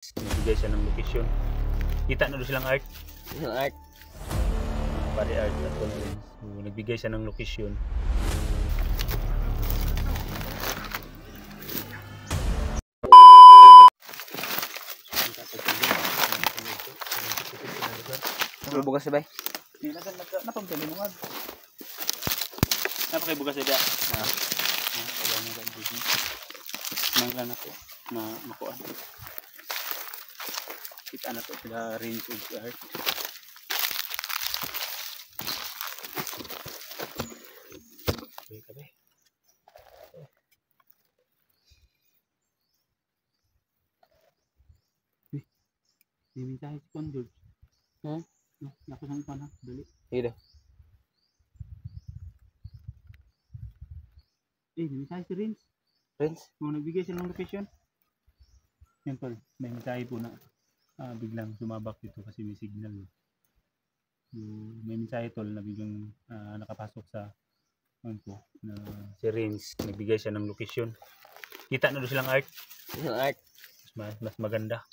nagbigay siya ng location. Kita na doon silang art. Yung art. Pare art at all friends. So, nagbigay siya ng location. Bukas sabay. Nilagan napamtali mo nga. Napakay bukas ida. Wala na gan dito. Manglan ako na makuha. Kita na to sila range of art. Okay, kabe. Ini tayo si Condor. Naku sang pa na, dali. Ida. Ini tayo si Rins. Friends. Kung nagbigay siya ng location. Yan tol, may mensahe po na biglang sumabak dito kasi may signal. So, may mensahe tol na biglang nakapasok sa po na si Rins, nagbigay siya ng location. Kita na doon silang art. Yung art. Mas maganda.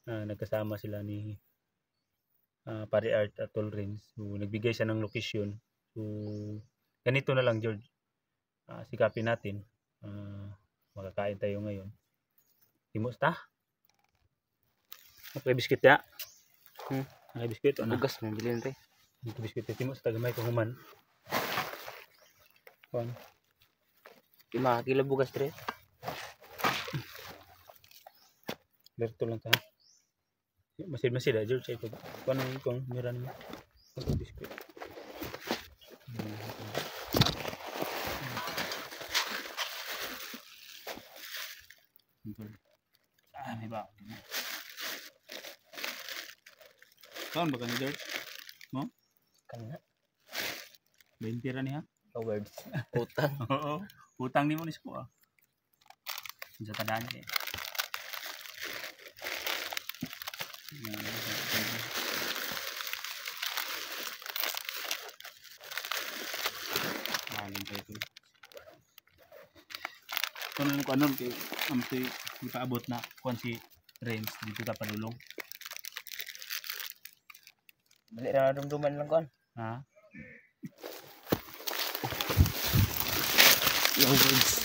Nagkasama sila ni Pare Art at Tol Rins. So, nagbigay siya ng location. So, ganito na lang George. Sikapin natin. Makakain tayo ngayon. Timos ta? Okay, biskuit ya? Okay, biskuit. Bugas na bilhin tayo. Dito biskuit ya. Timos ta, gamay kahuman. Kuan. 5 kilo bugas tre. Berto lang ta. Masid ah, George. Ito. Kuan kung meron mo. Ito biskuit. May ba? Kaon ba ka ni George? Mo? Kana. 20 ra niya? Awards. Utang. Oo. Utang ni mo ni ko ah. Sa tadaan eh. Mahalin tayo ito. Ito na lang ko anon kay amtoy ipaabot na kung si Rins dito ka padulong. Dali na dumduman lang kon. Ha? Yung words.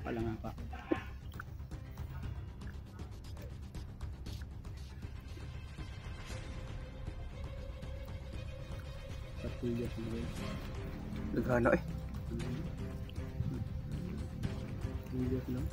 Pala nga pa. Patuloy sa mga. Nagano eh. Patuloy lang.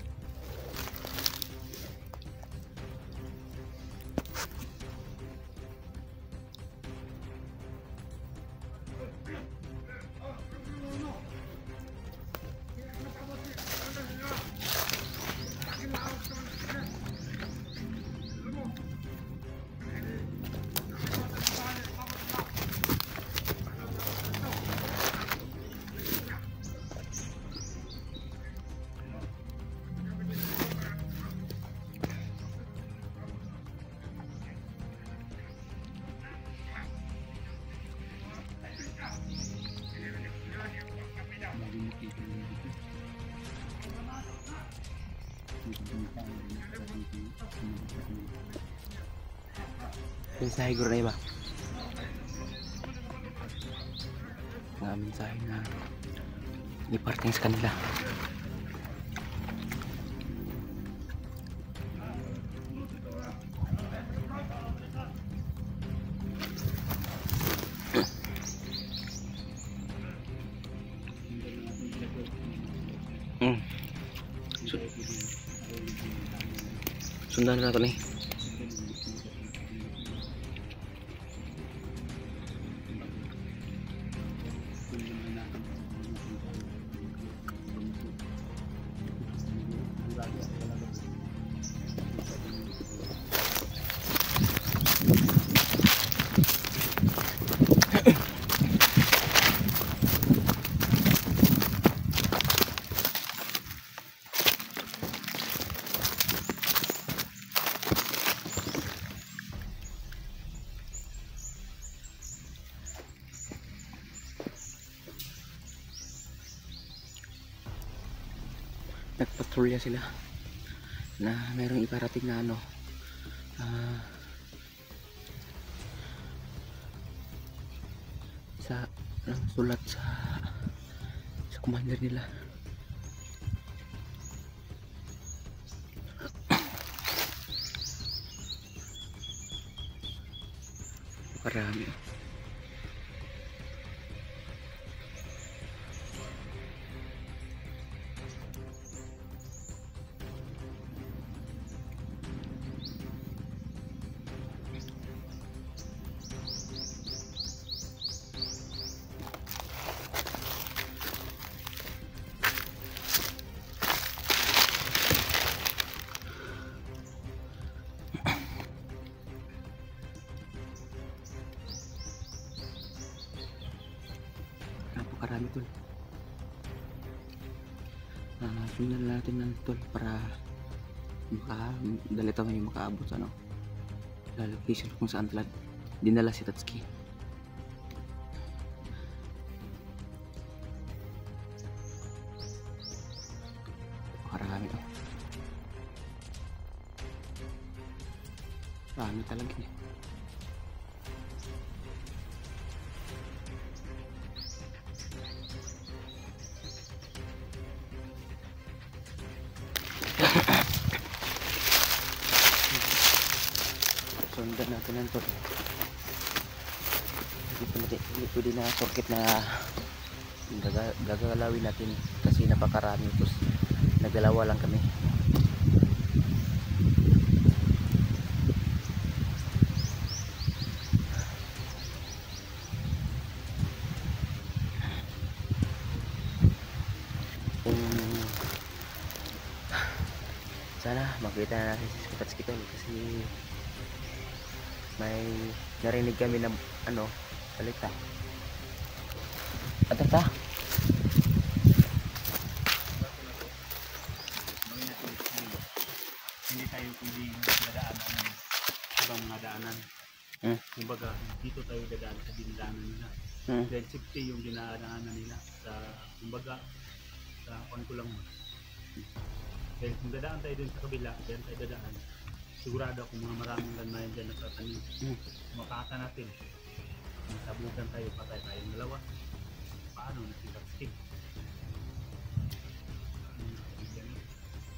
Mensahe ko na iba. Nga mensahe na iparting sa kanila. Sundan na ito nih. nagpatrolya sila na mayroong iparating na ano, sa sulat sa commander nila. Karami. Napakarami tol. Sundan natin ng tol para dali tayo may makaabot sa ano, sa location kung saan talaga dinala si Tatsuki. Napakarami to. Marami talaga eh. Sundan natin ang tol. Hindi pwede na sorkit na gagalawin natin kasi napakarami, tapos nagdalawa lang kami. Sana makita na natin si Tatsuki tol, kasi may narinig kami na ano, salita. At ta. Hindi tayo pwedeng dadaanan ng ibang mga daanan. Kumbaga, dito tayo dadaan sa dinadaanan nila. Dahil safety yung dinadaanan nila sa, kumbaga, sa ko lang mo. Dahil kung dadaan tayo dun sa kabila, diyan tayo dadaan. Sigurado kung mga maraming lanmayan dyan nagtatanim. Makaka natin. Masabugan tayo, patay tayong dalawa. Paano nakikapstig?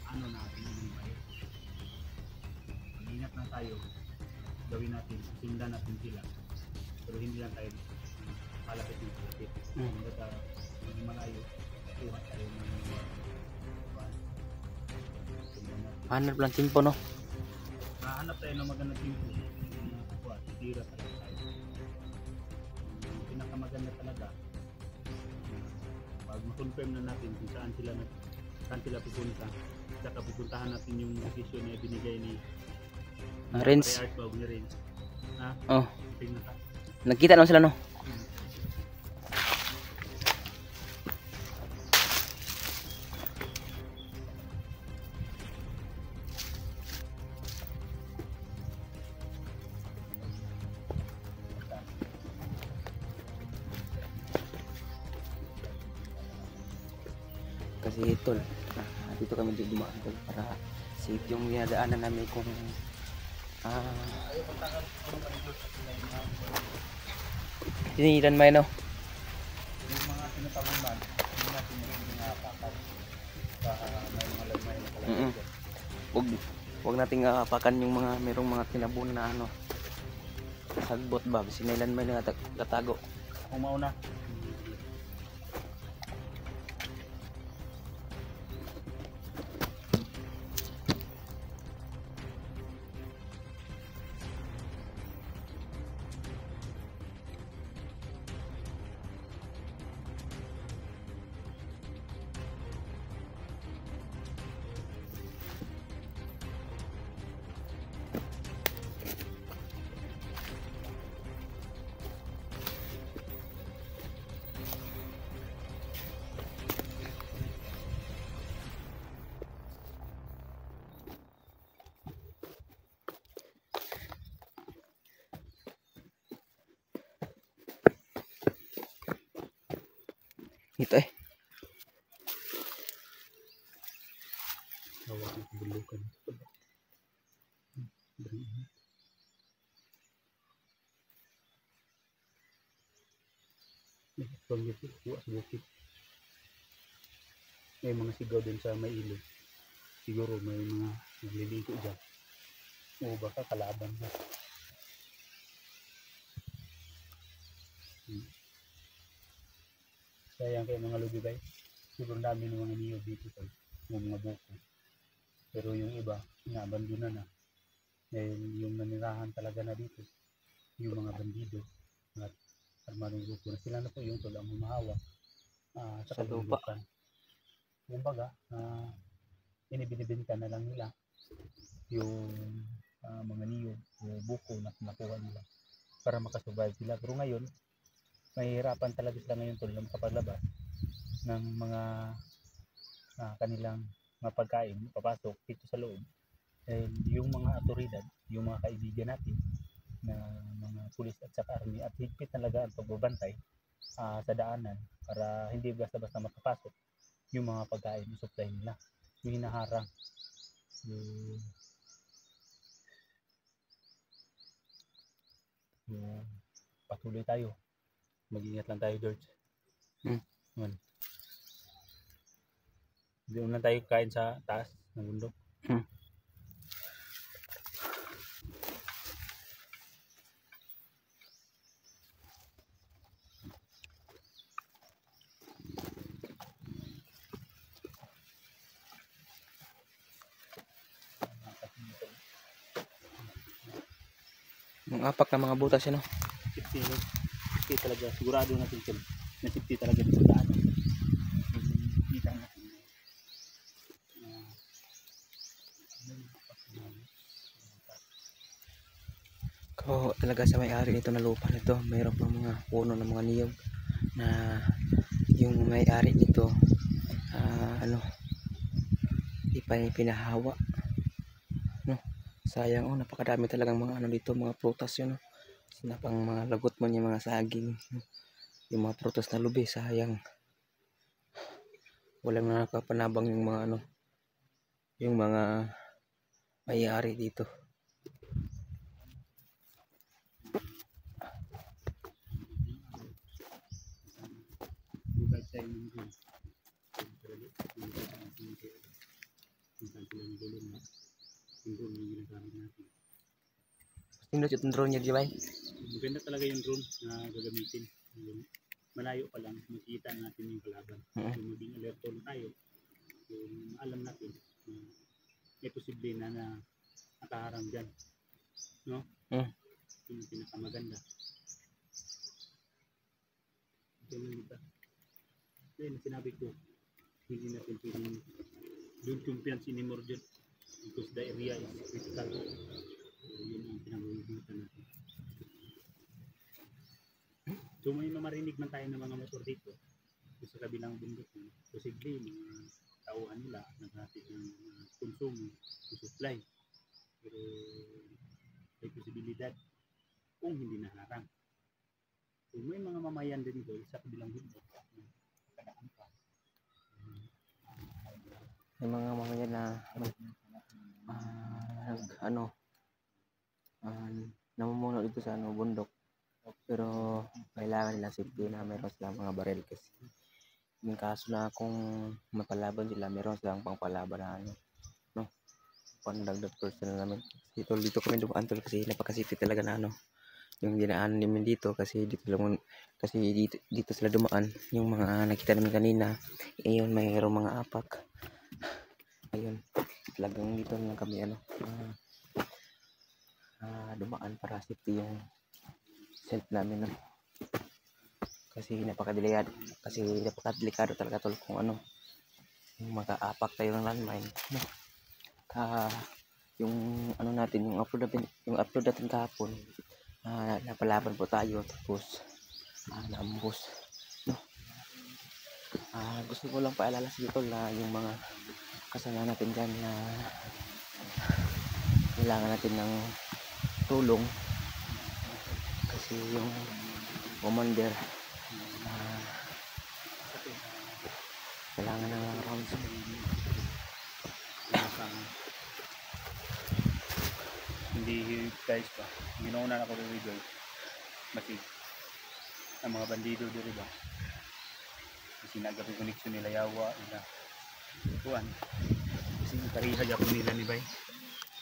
Ano natin yung bayo? Mag-ingat na tayo. Gawin natin, sundan natin sila. Pero hindi lang tayo palapit ng palapit. Kung malayo, kuha tayo ng Hanap lang timpo no. hanap tayo ng magandang timpo. Tira tayo. Yung pinakamaganda talaga, pag ma-confirm na natin kung saan sila pupunta, saka pupuntahan natin yung location na binigay ni Renz. ni Renz. Oh. Tingnan ka. Nagkita naman sila no. Kasi tol, dito kami dumaan tol para safe yung dinadaanan namin kung tinilan may no. Yung mga tinatabunan, hindi natin yung pinakapakan. Baka may mga lamay na talaga. Huwag nating apakan yung mga merong mga tinabunan na ano, sagbot ba, sinailan may nagtatago. Kung mauna. Ito bukan. Pag ito, buwas bukit. May mga sigaw din sa may ilog. Siguro may mga nagliligo dyan. O baka kalaban na. Sayang kayo mga lugibay. Siguro dami ng mga niyog dito tayo. Ng mga buko. Pero yung iba, inaabandona na. Dahil yung nanirahan talaga na dito. Yung mga bandido. At armadong grupo na sila na po yung tulang humahawa. Sa lupa. kabundukan. Kumbaga, binibinibenta na lang nila yung mga niyog o buko na nakuha nila para makasurvive sila. Pero ngayon, mahihirapan talaga sila ngayon tol na makapaglabas ng mga kanilang mga pagkain papasok dito sa loob. Dahil yung mga autoridad, yung mga kaibigan natin na mga pulis at saka army at higpit talaga ang pagbabantay sa daanan para hindi basta-basta makapasok yung mga pagkain o supply nila. Yung hinaharang. Patuloy tayo. Mag-ingat lang tayo, George. Doon lang tayo kain sa taas ng bundok. Yung apak na mga butas yun, no? Safety talaga. Sigurado natin ito. Na safety talaga dito sa daan. Kita natin. Kawawa talaga sa may-ari nito na lupa nito. Mayroon pa mga puno ng mga niyog na yung may-ari nito di pa pinahawa, no? Sayang, napakadami talagang mga dito, mga prutas yun, no? Sinapang mga lagot man yung mga saging, no? Yung mga prutas na lubi, sayang. Walang nakakapanabang yung mga yung mga may-ari dito. Pindot yung drone niya, di ba? Maganda talaga yung drone na gagamitin. Malayo pa lang, makikita natin yung kalaban. Kung maging alerto lang tayo, kung alam natin may posible na nakaharang dyan. No? Yung pinakamaganda. Kaya na sinabi ko, hindi natin pwedeng don't kumpiyansin ni Morgan because the area is critical. Yun ang pinag-uugutan natin. So may marinig man tayo ng mga motor dito sa kabilang bundok. Posible mga tauhan nila naghatid ng konsumo o supply. Pero may posibilidad kung hindi naharang. So may mga mamayan din dito sa kabilang bundok. May mga mamayan na namumuno dito sa bundok, pero kailangan nila safety na meron silang mga baril, kasi yung kaso na kung mapalaban sila, meron silang pangpalaban na no, pandagdag personal namin. Dito kami dumaan tol, kasi napaka-safety talaga na yung dinaanan namin dito, kasi dito sila dumaan. Yung mga nakita namin kanina, ayun, mayroong mga apak. Ayun, talagang dito lang kami dumaan para safety yung self namin, no? Kasi napakadelikado talaga tol kung yung maka-apak tayo ng landmine, no? Yung natin, yung upload natin kahapon, napalaban po tayo, tapos naambos, no? Gusto ko lang paalala sa dito na yung mga kasama natin dyan na kailangan natin ng tulong, kasi yung commander kailangan ng rounds. hindi guys ba. Ginauna ako ng video. Masig. Ang mga bandido diri ba. Kasi nagabi koneksyon nila yawa nila. Kuan. Kasi tariha gyapon nila ni bay.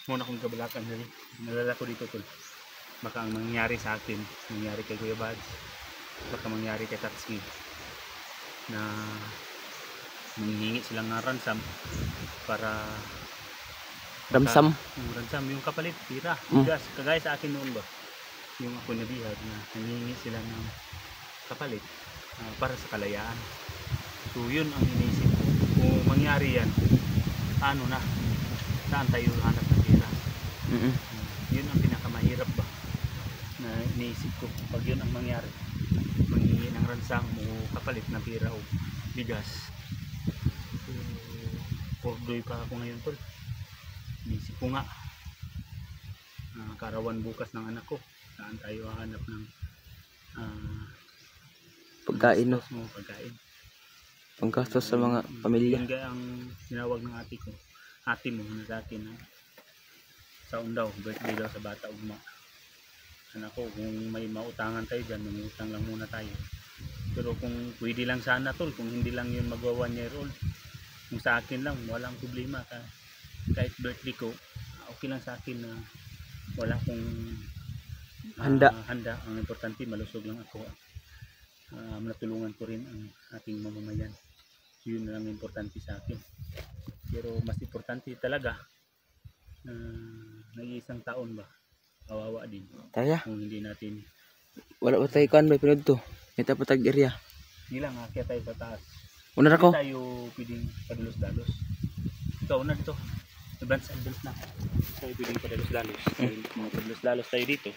Muna akong kabalakan dali. Nalala ko dito tol. Baka ang mangyari sa akin, mangyari kay Kuya Bads, baka mangyari kay Tatsuki na manghihingi silang ng ransom para Ramsam. yung ransom, yung kapalit, tira, Mm. bigas, kagaya sa akin noon ba yung ako nabihag na nangihingi sila ng kapalit para sa kalayaan. So yun ang iniisip ko, kung mangyari yan, ano na, saan tayo hanap ng tira? Yun ang pinakamahirap ba na iniisip ko pag yun ang mangyari, manghihingi ng ransom o kapalit ng pira o bigas. So, pordoy pa ako ngayon tol. Iniisip ko nga karawan bukas ng anak ko, saan tayo hahanap ng Pagkain, no? pagkain. Panggastos sa mga pamilya. Yun ang sinawag ng ate ko, ate mo na sa akin na saon daw, birthday daw sa bata ugma. Anak ko, kung may mautangan tayo dyan, mangutang lang muna tayo. Pero kung pwede lang sana tol, kung hindi lang yun magwa 1 year old, kung sa akin lang, walang problema. Kahit birthday ko, okay lang sa akin na wala kong Handa. Ang importante, malusog lang ako. Natulungan ko rin ang ating mamamayan. Yun lang importante sa akin. Pero mas importante talaga, nag-iisang taon ba, kawawa din Taya. kung hindi natin Wala ba tayo kan may pinod to? Ito pa tag area. hindi lang akyat tayo sa taas, Una ra ko. hindi tayo pwedeng padalos-dalos. Ikaw na dito, advance na tayo pwedeng padalos-dalos. Mga padalos-dalos tayo dito,